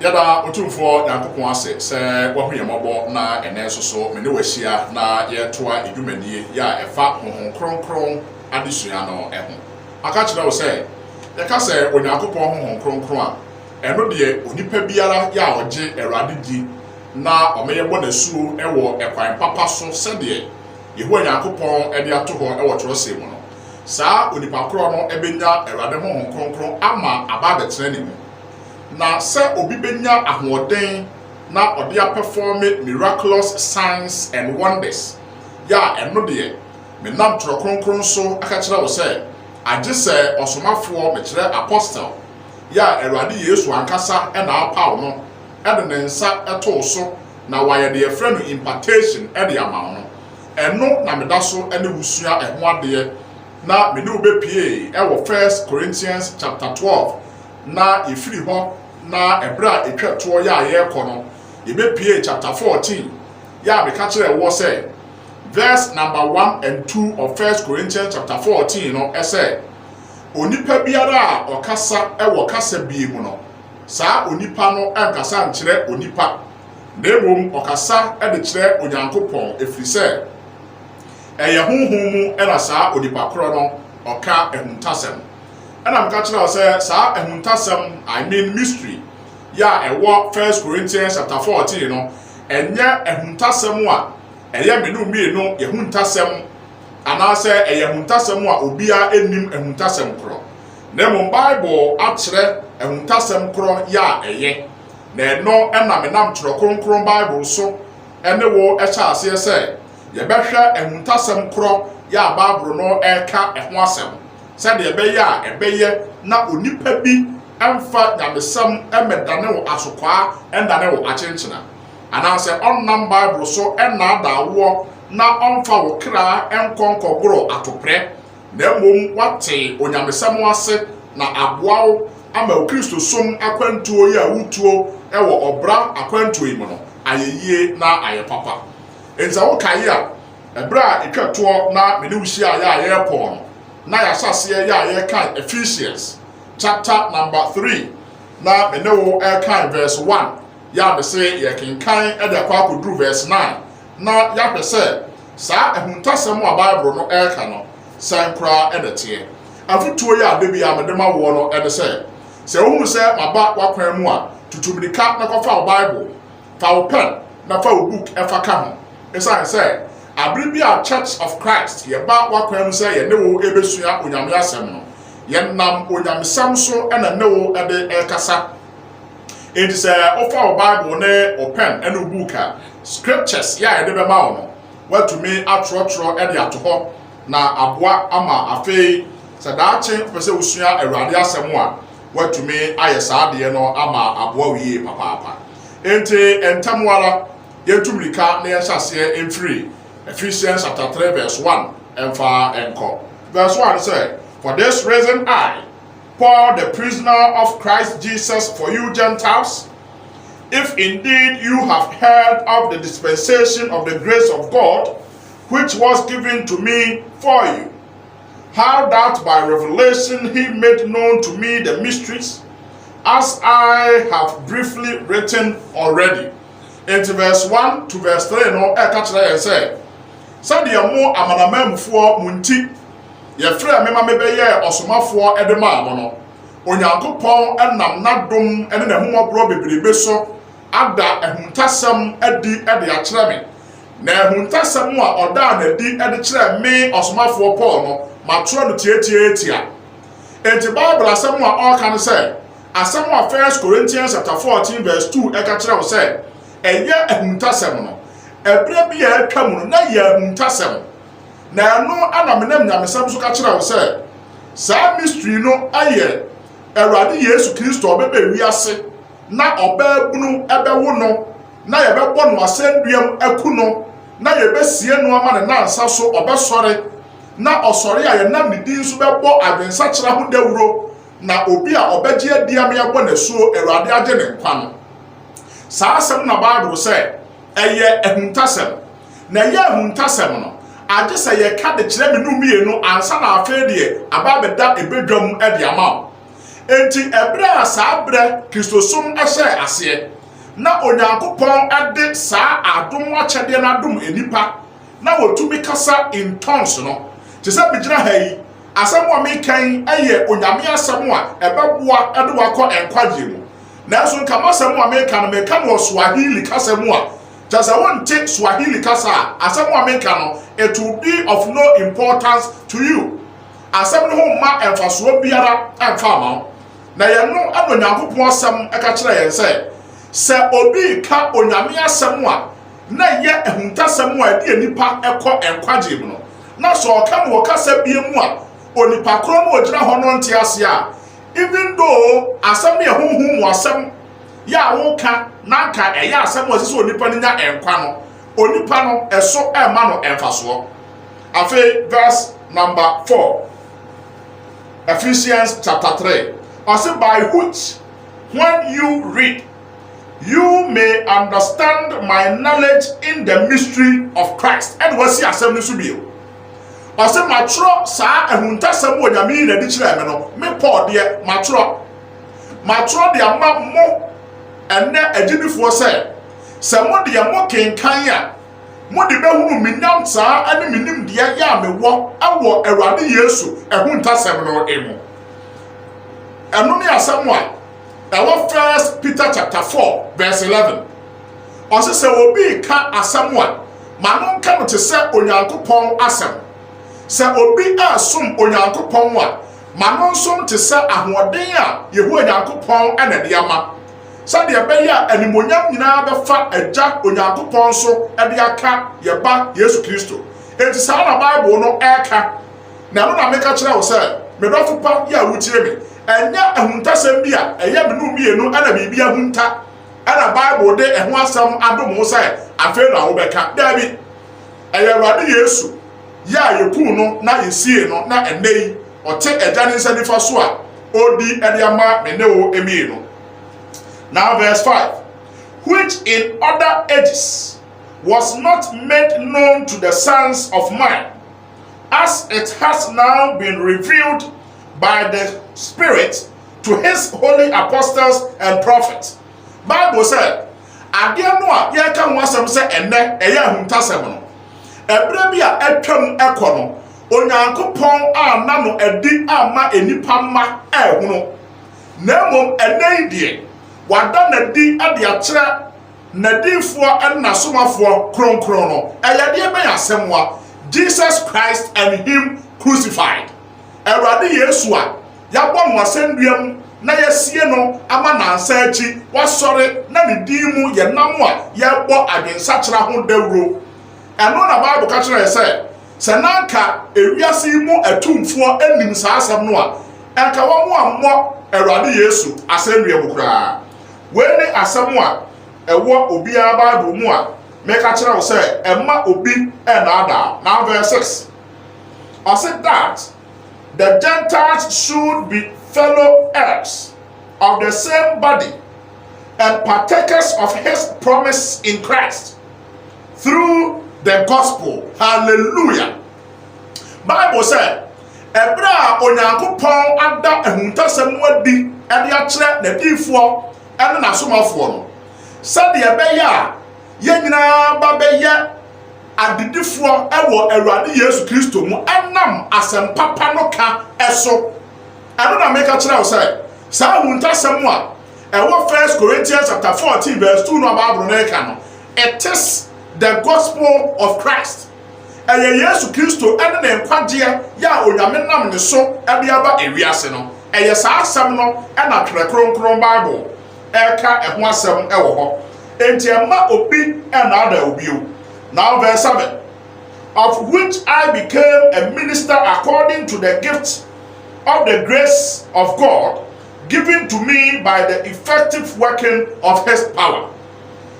Yada otumfo Nyankopon ase se wahu yemabo na ene soso me ne wahia na yetoa edwumadie ya efa honhon kronkron adesua no eho aka kire wo se yeka se Onyankopon honhon kronkron a eno de onipa biara ya oje Awurade di na omeyebo na suo ewo ekwan papa so se de yehu Onyankopon ede ato ho ewo torose mu no saa onipa kro no ebenya Awurade honhon kronkron ama aba betre ne mu na se obi benya ahoden na ode perform miraculous signs and wonders ya eno de me nam tro kronkron so aka kire wo se age se osomafo me kire apostle ya Awurade Yesu ankasa e na apaw no e de ne nsa eto so na waye de efre no impartation e de ama no eno na meda so ene wusua eho ade na me ne obepie e wo 1 Corinthians chapter 12 na ifiri ho na ebra etwato ya ayeko no yebepie chapter 14 ya me ka kire wo say verse number 1 and 2 of 1 Corinthians chapter 14 no ese onipa biara a okasa e wo kasa bie mu no saa onipa no enkasa nkire onipa demom okasa e de kire Onyankopon efrise eye honhom mu era saa onipa kro no oka ehuntasem ana mka kire say saa ehuntasem I mean mystery ya ewo 1 Corinthians chapter 14 no enye ehuntasem a eye menu mienu ehuntasem anase eye ehuntasem a obia enim ehuntasem kro na mo Bible akire ehuntasem kro ya eye na eno ena menam tro kronkron Bible so ene wo echa ase ese ye behwe ehuntasem kro ya Bible no eka eho asem se de ebeya ebeye na onipa bi emfa nyamesam emedane wo asokwa endane wo achenchena anase onnam Bible so ena dawo na onfa wo kra enkonkogoro atopre na mom wate onyamesam wase na aboawo ama Kristo som akwantuo ya wutuo ewo obra akwantuo yi no ayeye na ayepapa enza wo kai a ebra etwato na me ne wuhia ya ayepon na ya sase ya ayekan Ephesians chapter number 3 na me ne wo kan verse 1 ya be say ye kinkan e de kwa kodru verse 9 na ya be say saa ehuntasem a Bible no ka no sankra e de tie afutuo ya de bia me de ma wo no e de say se wo hu say maba wakwan mu a tutubirika na kofa Bible fa wo pen na fa wo book e fa ka ho esa say abribia Church of Christ ye ba wakwan mu say ye ne wo ebesua onyame asem no ye nam onyamesam so ena ne wo e de ekasa it is offer Bible ne open eno book a scriptures ya de be ma wo no what to me atrotro e de ato na aboa ama afei sadaache pese usua Awurade asem a what to me ayesa de no ama aboa wiye papa ente entamwara yentumrika na yesase emfiri Ephesians chapter 3 verse 1 emfa enko verse 1 say for this reason I Paul, the prisoner of Christ Jesus, for you Gentiles, if indeed you have heard of the dispensation of the grace of God, which was given to me for you, how that by revelation he made known to me the mysteries, as I have briefly written already. Into verse 1 to verse 3, no, I say, Sadia mo amanamemfo munti yefre mema mebeye osomafo edema no Onyankopon enam nadom ene na humobro bebrebe so ada ehuntasem adi ede a kire me na ehuntasem a oda na di ede kire me osomafo Paul no matro no tietietia enti Bible asem a all can say asem a 1 Corinthians chapter 14 verse 2 e ka kire wo say eye ehuntasem no ebre bi ya atwa mu na ye ehuntasem na no anamenam nyamesam so ka kire wo say sa mystery no aye Awurade Yesu Kristo obebe wiase na obabunu ebewo no na yebebo no asenduam aku no na yebesie no ama na ansa so obesore na osore a ye nam ne din so bebo adwensa kira ho dawuro na obi a obeje adiam yebo na suo Awurade age ne nkwa no saa asem na Bible say eye ehuntasem na ye ehuntasem no age say ye ka de kire me no mienu ansa na afedie aba beda ebedwam ade ama enti ebra saa bre Kristosum ehye ase na Onyankopon ade saa adom akyede na adom enipa na wotumi kasa in tongues no te se bigina ha yi asɛm a mekan ɛyɛ onyame asɛm a ɛbɛboa ɛde wakɔ enkwagye mu na so nka masɛm a mekan no Swahili kasa mu a just wonte Swahili kasa asɛm a mekan no it will be of no importance to you asɛm no ho ma emfaso biara emfa ma na yɛn no Onyankopɔn asɛm ɛka kyerɛ yɛn sɛ obi ka onyame asɛm a na yɛ ehuntasɛm a ɛde nipa ɛkɔ enkwagye mu no na so ɔka no wɔkasa bie mu a onipa kro no ogyina hɔ no nte ase a even though asɛm ne honhum mu asɛm ya woka na ka ɛyɛ asɛm wɔ sɛ onipa no nya enkwa no onipa no ɛso ɛma no emfasoɔ afei verse number 4 Ephesians chapter 3 also by which when you read you may understand my knowledge in the mystery of Christ and what see asɛm no so bio ɔsɛ matro saa ehuntasɛm wɔ nyame na di kyerɛ me no me Paul de matro de ama mo ɛnɛ agyinifoɔ sɛ mo de mo kenkan a mo de behunu minyam saa ane minim de ya me wɔ awɔ Awurade Yesu ehuntasɛm no emu ɛno ne asɛm a ɛwɔ 1 Peter chapter 4 verse 11 ɔsɛ sɛ obi ka asɛm a ma no nka no te sɛ Onyankopɔn asɛm sɛ obi asom Onyankopɔn a ma no nsom te sɛ ahoɔden a Yehu Onyankopɔn ɛna de ama sɛ de ɛbɛyɛ animonyam nyinaa bɛfa agya Onyankopɔn so ɛde aka yɛba Yesu Kristo enti saa na Bible no ɛka na no na meka kyerɛ wo sɛ medɔfo pa yɛ awutie me ɛnya ehuntasɛm bi a ɛyɛ me no mienu ɛna biribi ahunta ɛna Bible de ɛho asɛm adom ho sɛ afei na wo bɛka dabi ɛyɛ Awurade Yesu ya yeku no na yesie no na enei ɔte agya ne nsa nifa so a odi ɛde ama me ne wo emi no now verse 5 which in other ages was not made known to the sons of man as it has now been revealed by the Spirit to his holy apostles and prophets. Bible said adeɛ no a yɛka ho asɛm sɛ ɛnɛ ɛyɛ ahuntasɛm no ɛbrɛ bi a ɛtwam ɛkɔ no Onyankopɔn a na no adi ama enipa ma ɛhono na mmom ɛnɛ die wada na di ade akyerɛ nadifoɔ ɛna somafoɔ kronkron no ɛyɛ deɛ bɛyɛ asɛm wa Jesus Christ and him crucified Awurade Yesu a yabɔ no asɛnduam na yɛsie no ama nansa akyi wasɔre na ne din mu yɛ nam a yɛbɔ adwensakyera ho dawuro ɛno na Bible ka kyerɛ sɛ nanka ewiase mu atumfoɔ anim saa asɛm no a ɛnka wɔn ammɔ Awurade Yesu asɛndua mu koraa wei ne asɛm a ɛwɔ obiara Bible mu a meka kyerɛ wo sɛ ɛma obi ɛnaada now verse 6 I said that the Gentiles should be fellow heirs of the same body and partakers of his promise in Christ through the gospel. Hallelujah. Bible said, Ebra Onyankopɔn ada ehuntasɛm wadi ɛde akyerɛ n'adifoɔ ɛne n'asomafoɔ no. Sɛdeɛ ɛbɛyɛ a yɛn nyinaa ba bɛyɛ adidifoɔ ɛwɔ Awurade Yesu Kristo mu ɛnam asɛm papa no ka ɛso. Ɛno na meka kyerɛ wo sɛ saa ehuntasɛm a ɛwɔ 1 Corinthians chapter 14 verse 2 no Bible no ɛka no. It is the gospel of Christ. Ɛyɛ Yesu Kristo ɛne ne nkwagyeɛ yɛ onyame nam ne so ɛde aba ewiase no. Ɛyɛ saa asɛm no ɛna Twerɛ Kronkron Bible ɛka ɛho asɛm ɛwɔ hɔ. Enti ɛma obi ɛnaada obi o. Now verse 7 of which I became a minister according to the gift of the grace of God given to me by the effective working of his power.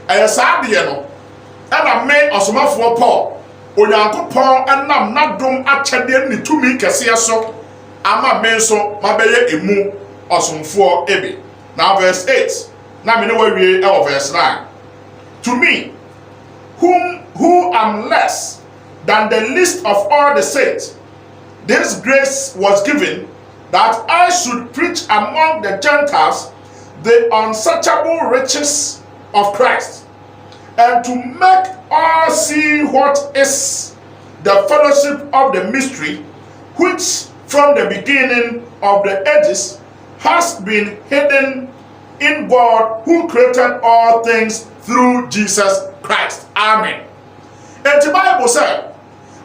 Ɛyɛ saa deɛ no ɛna me ɔsomafoɔ Paul Onyankopɔn ɛnam n'adom akyɛdeɛ ne tumi kɛseɛ so ama me nso mabɛyɛ emu ɔsomfoɔ ebi. Now verse 8 na me ne wawie ɛwɔ verse 9 to me who am less than the least of all the saints this grace was given that I should preach among the Gentiles the unsearchable riches of Christ, and to make all see what is the fellowship of the mystery, which from the beginning of the ages has been hidden in God, who created all things through Jesus Christ. Amen. And the Bible said,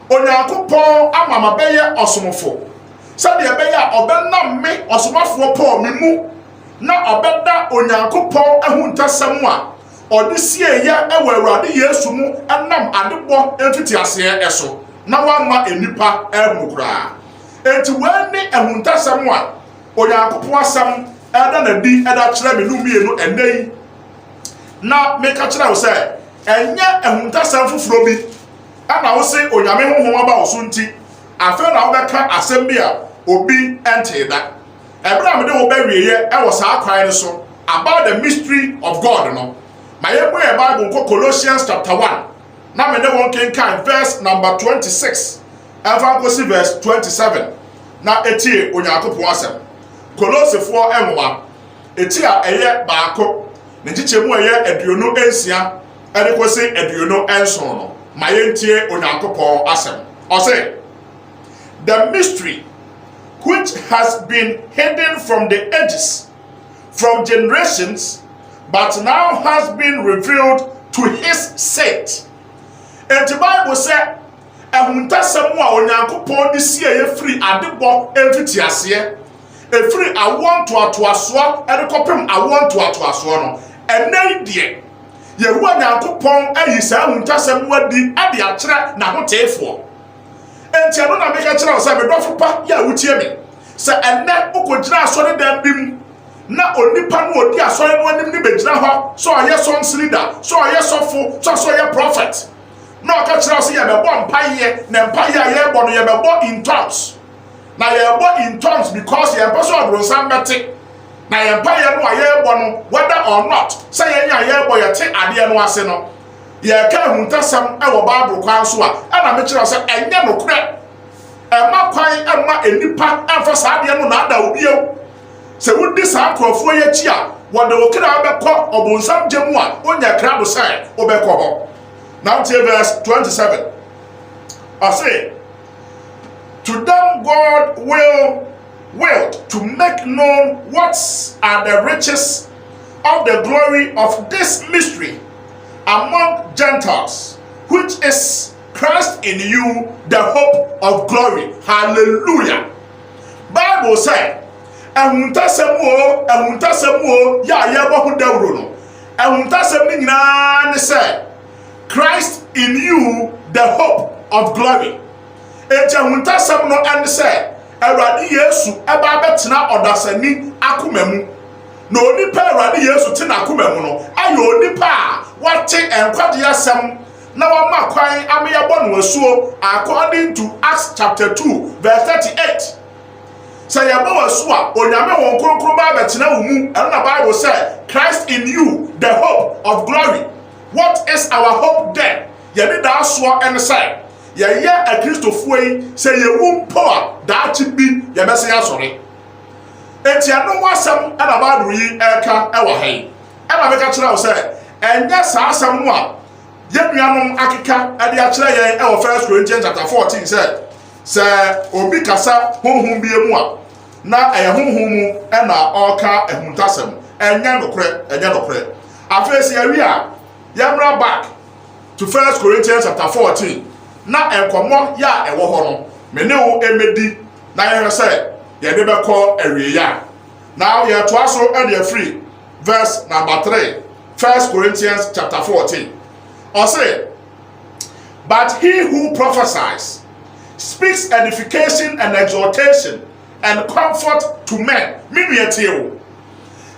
Onyankopon amama beye osomofo. Said the beye obenam me osomafo po me mu na obeda Onyankopon ahuntasam a ode sie ye ewa Awurade Yesu mu enam adebo entiti ase eso na wama enipa ehukura. Enti wani ahuntasam a Onyankopon asam eda na di eda kire me numienu enei na meka kire wo se enya ahuntasam fufuro bi ana wo se onyame honhom aba wo so nti afa na wo beka asem bi a obi ente da ebra me de wo ba wieye e wo saa kwan so about the mystery of God no my Bible ko Colossians chapter 1 na me de won kenkan verse number 26 and go see verse 27 na etie Onyankopon asem Colossifo enwa eti a eye baako ne chichemu eye aduonu ensia ene ko se aduonu enson no mayentie Onyankopon asem o say the mystery which has been hidden from the ages, from generations, but now has been revealed to his saints. And the Bible said, ehuntasem a Onyankopon di sie ye free adebo entiti ase e free awon to atoaso e kopem awon to atoaso no enai die ye hu Onyankopon ayi sa ehuntasem wadi ade a kire na hotefo enti ano na meka kire o se me dofo pa ya wutie me se enne ukogina asore dan bim na onipa no odi asore no anim ni begina ho so oye sons leader so oye sofo so oye prophet na ka kire o se ye be bo mpaye na mpaye a ye bo no ye be bo in tongues na ye bo in tongues because ye person odronsan bete na ye mpaye no a ye bo no whether or not say ye nya ye bo ye te ade no ase no ye ka huntasam e wo Bible kwan so a na me kire o se enye no kure ema kwan ema enipa amfa saade no na ada obiew se wudi sa akrofo ye chi a wode wo kira abekọ obonsam jemu a onya kra do sai obekọ ho. Now to verse 27 I say, to them God will to make known what are the riches of the glory of this mystery among Gentiles, which is Christ in you, the hope of glory. Hallelujah. Bible say, ehuntasem ya yebo hu dawro no. Ehuntasem ni nyina ne say, Christ in you, the hope of glory. Eje ehuntasem no and say, Awurade Yesu eba betena odasani akomam. No onipa Awurade Yesu te na akomam no, ayo onipa a wate enkwade asem na wama kwan ameyabo no asuo according to Acts chapter 2 verse 38. Say yabo asuo onyame won kronkron ba betena wo mu, and the Bible say Christ in you, the hope of glory. What is our hope then? Ye need that so and say ye a Christopher yi say ye wum power that bi ye be say asori. Enti anu wasam na Bible yi eka e wo hai. E na be ka kira wo say enya sa asam no a ye nuanom akeka ade a kira ye e wo 1 Corinthians chapter 14 say obi kasa honhom bi emu a na e honhom mu e na oka ehuntasem enya nokre afesi awi a yamra back to 1 Corinthians chapter 14 na enkomo ya ewo ho no me ne wo emedi na ye say ye de be call awie ya now ye to aso and ye free verse number 3 1 Corinthians chapter 14 or say, but he who prophesies speaks edification and exhortation and comfort to men. Mimietio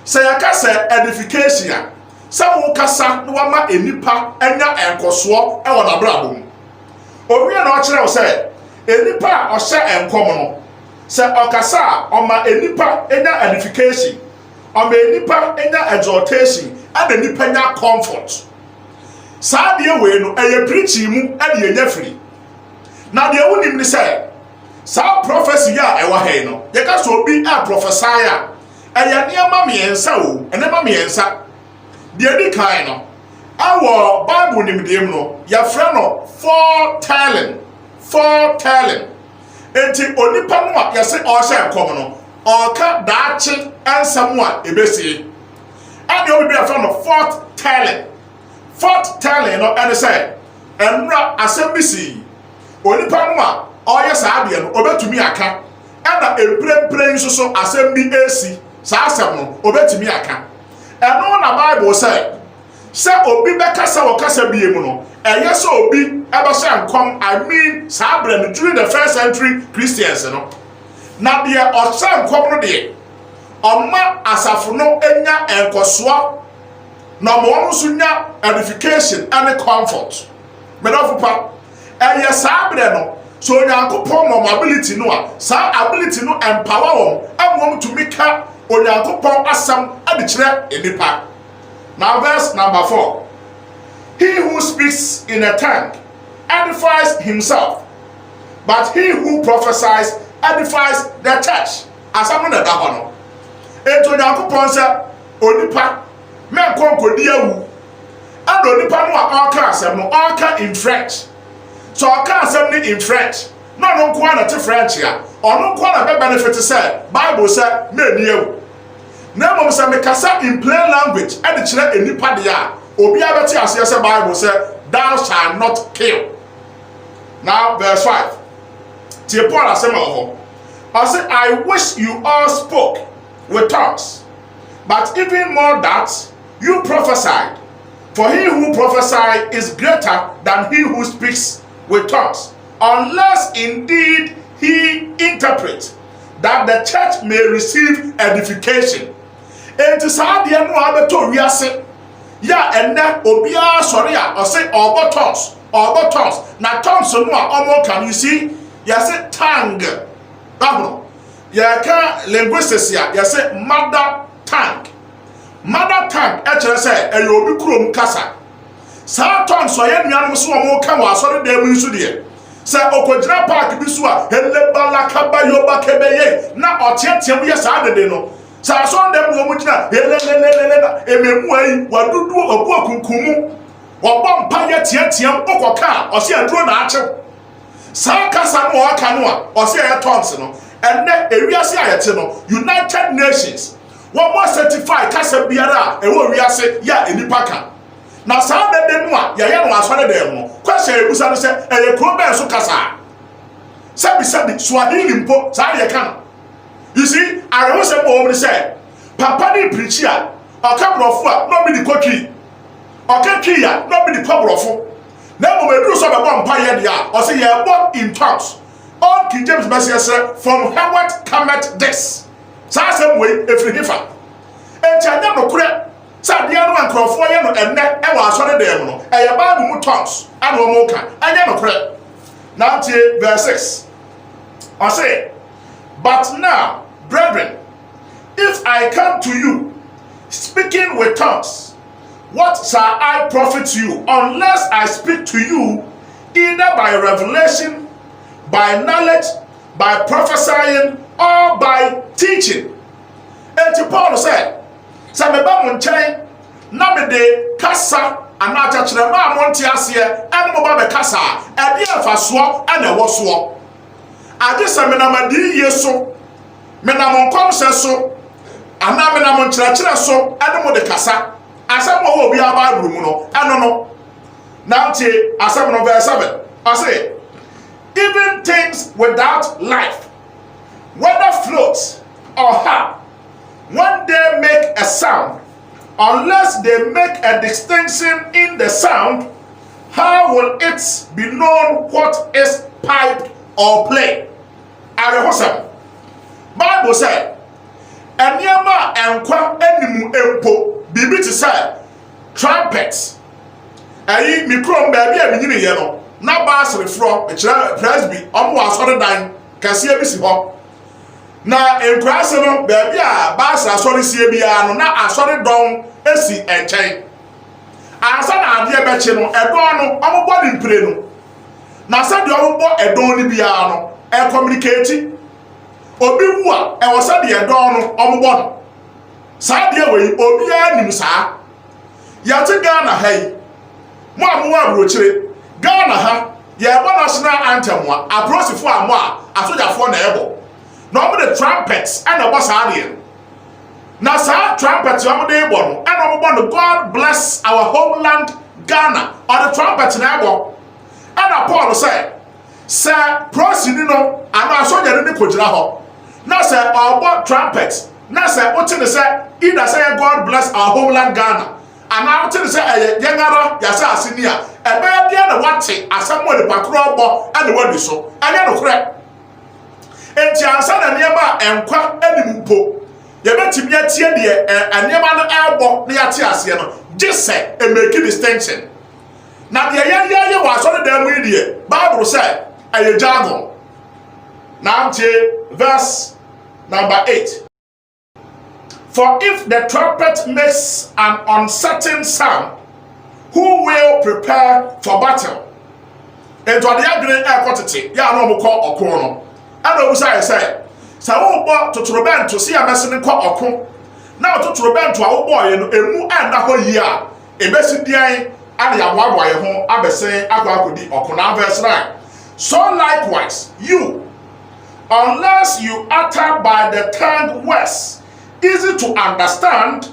say akasa edification sa wo kasa no ama enipa enya enkoso e wona brabom owie na o kire wo say enipa o hye enkom no say okasa o ma enipa enya edification o ma enipa enya exhortation and enipa enya comfort. Sa de we no eye preaching mu ade enya free na de wonim ni say sa prophecy ya e wa he no ye ka so obi a prophesy a eya niam miensa o enema miensa de edi kan no awo Bible nimdiem no ya frɛ no foretelling enti onipa no a yɛse ɔhyɛ nkɔm no ɔka daakye ansɛm a ebesi ade obi bi afrɛ no foretelling no ɛne sɛ enra asɛm bi si onipa no a ɔyɛ saa deɛ no obetumi aka ɛna ebrembre nso so asɛm bi esi saa asɛm no obetumi aka ɛno na Bible sɛ obi bɛkasa wɔ kasa bie mu no ɛyɛ sɛ obi ɛbɛhyɛ nkɔm I mean saa brɛ no during the first century Christians no na deɛ ɔhyɛ nkɔm no deɛ ɔma asafo no enya nkɔsoa na wɔn nso nya edification and comfort medɔfo pa ɛyɛ saa brɛ no so onyankopɔn mɔ ability no a saa ability no empower wɔn ɛwɔm to make onyankopɔn asɛm ade kyerɛ enipa. Now verse number 4. He who speaks in a tongue edifies himself, but he who prophesies edifies the church. Asam na da ho no. Ento Nyankopon sɛ onipa men konkodi awu. And onipa no a ɔka asɛm no ɔka in French. So ɔka asɛm ni in French. No no nko na te French ya. Ɔno nko na be benefit sɛ Bible sɛ me ni awu. Na mom say me kasa in plain language e de kire enipa de a obi abeti ase say Bible say thou shall not kill. Now verse 5. Tie Paul asema ho. I say I wish you all spoke with tongues, but even more that you prophesied. For he who prophesies is greater than he who speaks with tongues, unless indeed he interprets, that the church may receive edification. Enti saa de no abeto wiase ya enne obia sori a ose obo tongues na tongues no a omo can you see ya say tongue babno ya ka linguistics ya say mother tongue e kire say e obi kurom kasa saa tongues so ya nuanom so omo ka wa sori da mu nsu de say okogyina park bi so a helebala kabayoba kebeye na otiatia mu ya saa de no sa so ndem no mu kina helelelelele ememu ayi wadudu obu okunkumu wobɔ mpa ye tiatiam okoka ɔse aduro na akyew saa kasa no ɔka no a ɔse ya tongues no enne ewiase ayete no United Nations wɔn mo certify kasa biara a ɛwɔ wiase ya enipa ka na saa dede no a yɛyɛ no asɔre dem no kwasɛ ebusa no sɛ ɛyɛ kuro bɛn so kasa sabi Swahili mpo saa yɛ ka no. You see, I was a woman say, Papa ni preacher, or cabrofo, nobody cocky, or cakia, nobody cabrofo. Never may do some about Pioneer, or say, you're born in tongues. All King James Messiah from Howard cometh this. Some way, if you differ. And China no credit. Sadiano and Crawford and net, I was on the demo, and your Bible tongues, and no more can. I never credit. Now, verse 6. I say, but now, brethren, if I come to you speaking with tongues, what shall I profit you unless I speak to you either by revelation, by knowledge, by prophesying, or by teaching? And Paul said, Sameba munchen na me de kasa anacha kyerɛ ma monte aseɛ ɛne mo ba be kasa ɛde afa soɔ ɛna ɛwɔ soɔ ade sɛ menamadi yeso menam nkom sɛ so ana menam nkyerɛkyerɛ so ɛne mo de kasa asɛm wɔ obi Bible mu no ɛno no na ntie asɛm no verse 7 I say even things without life, whether floats or harp, when they make a sound, unless they make a distinction in the sound, how will it be known what is pipe or play? Arehosam. Bible said, "Enyama enkwa enimu empo bibi ti say trumpets." Ayi mikro mbaabi a binyini ye no na bass refro e kira presby omo asore dan kase bi si ho. Na enkrase no baabi a bass asore sie bia no na asore don esi enchen. Ansa na ade e beche no edon no omo bo ni mpire no. Na sa de omo bo edon ni bia no e communicate. obi wu a e wo se de don no ombo no saa de we obi anim saa ya te Ghana hai mo amwa abrochire Ghana ha ya ebo national anthem a aprosifo amo a asojafo na ebo na omo the trumpets and obo saa de na saa trumpets omo de ebo no and omo no God bless our homeland Ghana or the trumpet na ebo and Paul say prosini no ana asoja ne kojira ho na say obo trumpet na say otine say either say God bless our homeland Ghana and now otine say yengara ya say asini a ebe dia na wate asamo de pakro obo and wadi so anya no kure enti ansa na niema enkwa animpo ye betimi atie de niema no elbo na yate ase no gise e make distinction na de ye waso de dem ide Bible say aye jargon now verse number 8. For if the trumpet makes an uncertain sound, who will prepare for battle? And to the agreement quantity, ya no mo call okon no. And obu say wo bo to troben to see a mesene call okon. Now to troben to a wo boy no emu anda ho yi a ebesi dian and ya boy ho abesen akodi okon na verse 9. So likewise, you, unless you utter by the tongue words, easy to understand,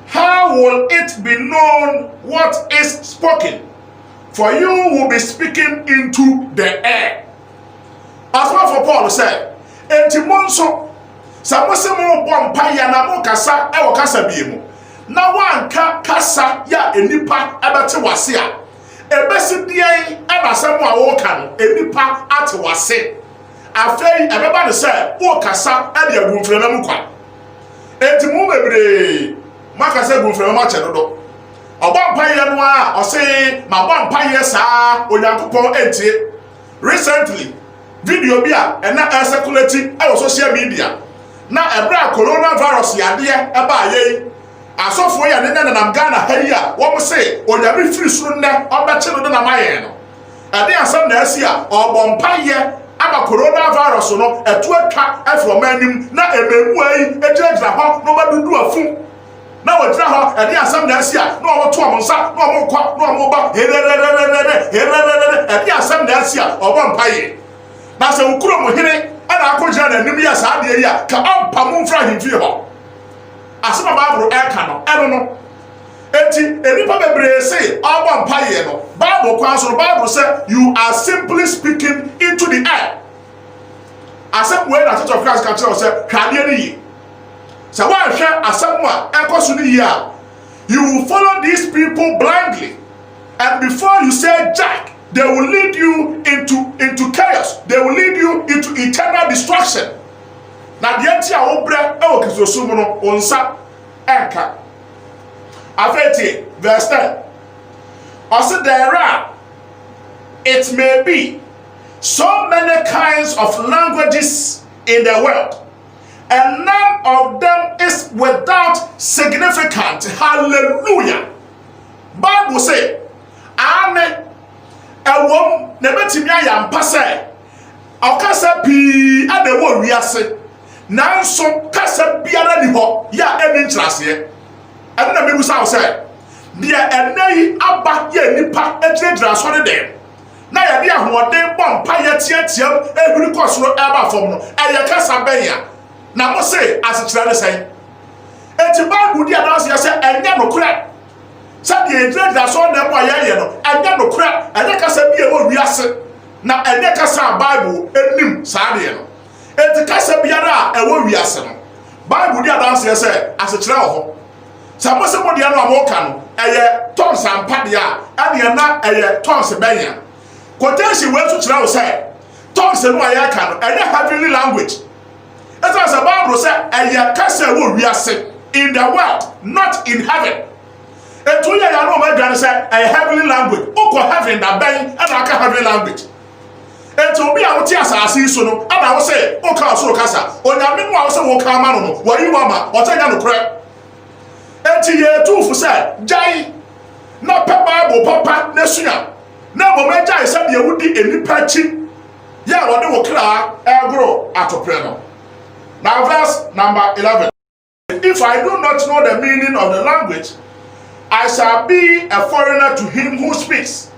how will it be known what is spoken? For you will be speaking into the air. As well for Paul said, enti monso, samosemo bompa ya na mo kasa e wo kasa biemu. Na wanka kasa ya enipa ebete wase a ebesi dian ebasemu a wo ka no enipa ate wase afei ebeba ne se wo kasa e de agunfrema mu kwa enti mu bebre makasa agunfrema ma che dodo obampa ye no a o se ma bompa ye saa onyankopon entie recently video bi a na circulate e social media na ebra coronavirus yade e ba ye asofo ya ne nam Ghana hayi a wo se onyame firi suru ne obeche no na maye no ade asam na asi a obompaye aba coronavirus no etu atwa afro manim na ememu ayi ejira ho no badudu afu na wajira ho ade asam na asi a no wo to omonsa no wo kwa no wo ba ade asam na asi a obompaye na se ukuro mo hene ana akojira na nim ya saa de ya ka ampa mo mfra himfi ho asema Bible eka no eno no enti enipa bebre say obo mpaye no Bible kwa so Bible say you are simply speaking into the air. Asem we na Church of Christ ka tell say hwade ni yi say wa hwe asem a ekoso ni yi a you will follow these people blindly, and before you say jack they will lead you into chaos. They will lead you into eternal destruction. Na de enti a wo bre e wo kisoso mu no onsa enka afeti verse 10. Also there are, it may be, so many kinds of languages in the world, and none of them is without significance. Hallelujah. Bible say amen ewom na betimi ayampa say okasa pi adewo wiase nanso kasa biara ni ho ya eni ntrase ene na mebu saw say dia enai aba ya nipa ejira so ne dem na ya dia hoden bompa ya tiatiam ehuri kosoro eba fom no eye kasa benya na mo say asekira ne say enti Bible dia na say enya no kura sabi ejira so na mo ya no enya no kura enya kasa bia wo wiase na enya kasa Bible enim saa de no enti kasa biara e wo wiase no Bible dia na say asekira ho samose mo dia no amoka no eye tons ampa dia ade na eye tons benya quotation we to kira wo say tons no aya ka no eye heavenly language as the Bible say eye kasa wo wiase in the world, not in heaven. And to ya no ma gane say a heavenly language oko heaven da ben and aka heavenly language. And to be a wote asase so no ana wo say oka so kasa onyame no a wo say wo ka ma no wo yi wa ma o tanya no kre. Enti ye tufu say jai na pe Bible papa na sua na mo ma jai say de wudi enipa chi ya wo de wo kra egro atopre no Now verse number 11. If I do not know the meaning of the language, I shall be a foreigner to him who speaks,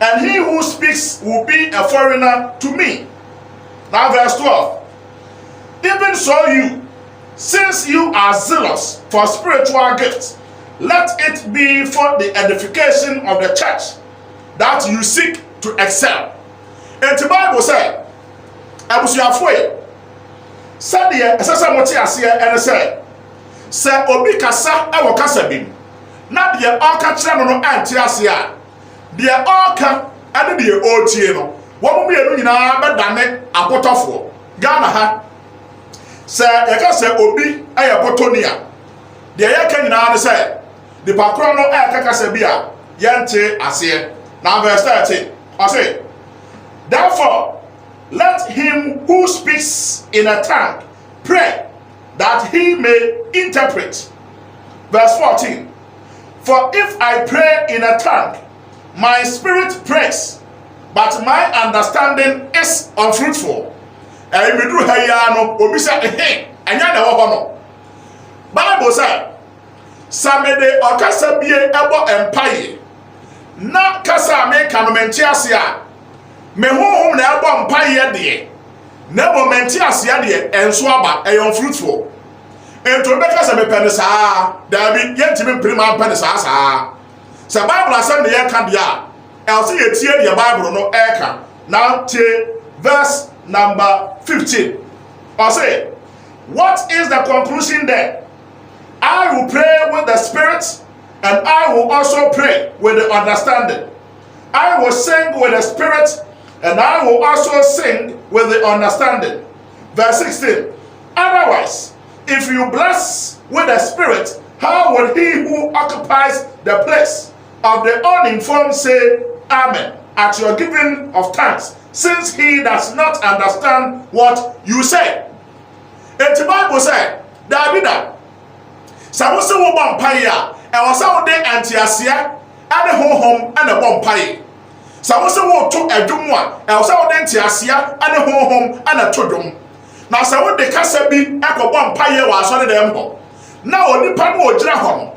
and he who speaks will be a foreigner to me. Now verse 12. Even so you, since you are zealous for spiritual gifts, let it be for the edification of the church that you seek to excel. And the Bible said, abusuafoe, sɛdeɛ ɛsɛ sɛ mote aseɛ ɛne sɛ obi kasa ɛwɔ kasa bi mu na deɛ ɔka kyerɛ no no ante aseɛ a deɛ ɔka ɛne deɛ ɔtie no wɔn mmienu nyinaa bɛdane apotɔfoɔ. Ghana ha sɛ yɛka sɛ obi ɛyɛ potoni a deɛ yɛka nyinaa ne sɛ nipa korɔ no ɛka kasa bi a yɛnte aseɛ. Now verse 13 ɔse, therefore let him who speaks in a tongue pray that he may interpret. Verse 14. For if I pray in a tongue, my spirit prays, but my understanding is unfruitful. Emidru ha no obi say enya na wo ho no. Bible say samede okasa bie ebo empaye. Na kasa me kanomenti ase a me honhom na ebo mpaye de. Na momenti ase de enso aba eyon fruitful. Ento be kasa me pene saa, dabi yentimi prima pene saa. Se Bible asem ne ye ka de a, else ye tie de Bible no eka. Now tie verse number 15. I say, what is the conclusion there? I will pray with the spirit, and I will also pray with the understanding. I will sing with the spirit, and I will also sing with the understanding. Verse 16. Otherwise, if you bless with the spirit, how will he who occupies the place of the uninformed say amen at your giving of thanks, since he does not understand what you say? And the Bible said, Davida, Samusi wo bompaye a, e wasa wo de antiasia, ade honhom ane bompaye. Samusi wo to adwum a, e wasa wo de antiasia, ade honhom ane to dwom. Na sɛ wo de kasa bi ekɔbɔ mpaye wɔ asɔre dem ho. Na onipa no ogyina ho no,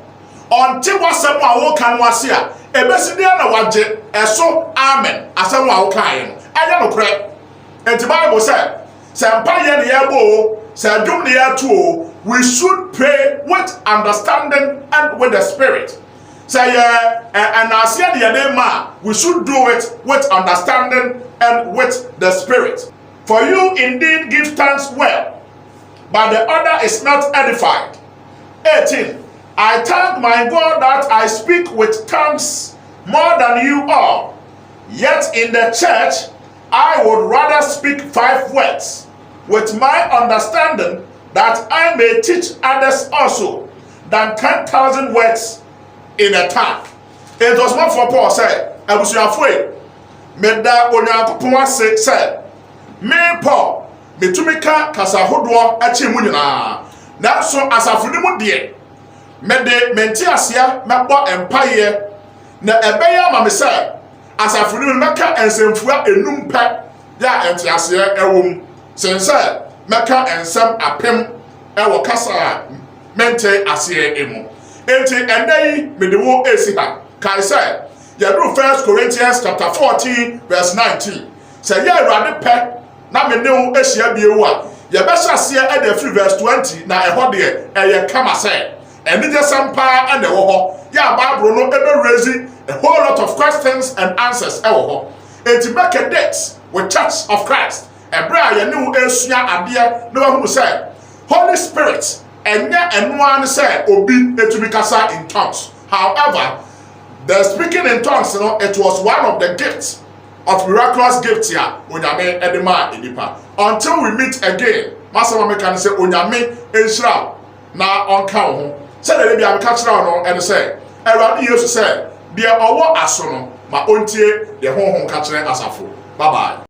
ɔnte wasɛm a wo kan wase a, ebesi dia na wagye ɛso amen asɛm a wo kan no. Aya no korɛ. Enti Bible sɛ mpaye ne yɛbɔ, sɛ adwum ne yɛto, we should pray with understanding and with the spirit. Say and asia the name, we should do it with understanding and with the spirit. For you indeed give thanks well, but the other is not edified. 18. I thank my God that I speak with tongues more than you all. Yet in the church I would rather speak 5 words with my understanding, that I may teach others also, than 10,000 words in a tongue. It was not for Paul said, abusuafoe, meda onyankopon ase said, me Paul, metumika kasa hodoɔ akyi mu nyinaa. Nanso asafuni mu de, mede menti asia mebɔ empaye, na ɛbɛyɛ ama me sɛ asafuni mu meka ensemfua enum pɛ ya enti asia ɛwom. Sense meka ensem apem ewo kasa mente asie emu. Enti endai mede wo esi ha. Kai say, yadru 1 Corinthians chapter 14 verse 19. Say ye Awurade pɛ na me ne wo ehia bie wo a, ye bɛhyɛ asie e de free verse 20 na ɛhɔ de ɛyɛ kama sɛ enije sampa ande wo hɔ. Ya Bible no ebe raise a whole lot of questions and answers ɛwɔ hɔ. Enti make a date with Church of Christ. Ebra ye ne wo esua ade na wo hu sɛ Holy Spirit enya enwa ne sɛ obi etumi kasa in tongues. However, the speaking in tongues, you know, it was one of the gifts of miraculous gifts here. Onyame edema edipa. Until we meet again, Master Mama can say Onyame enshira na onka ho. Say the bia ka kira no and say, Ewurade Yesu say, dia owo aso no ma ontie de honhom ka kire asafo. Bye bye.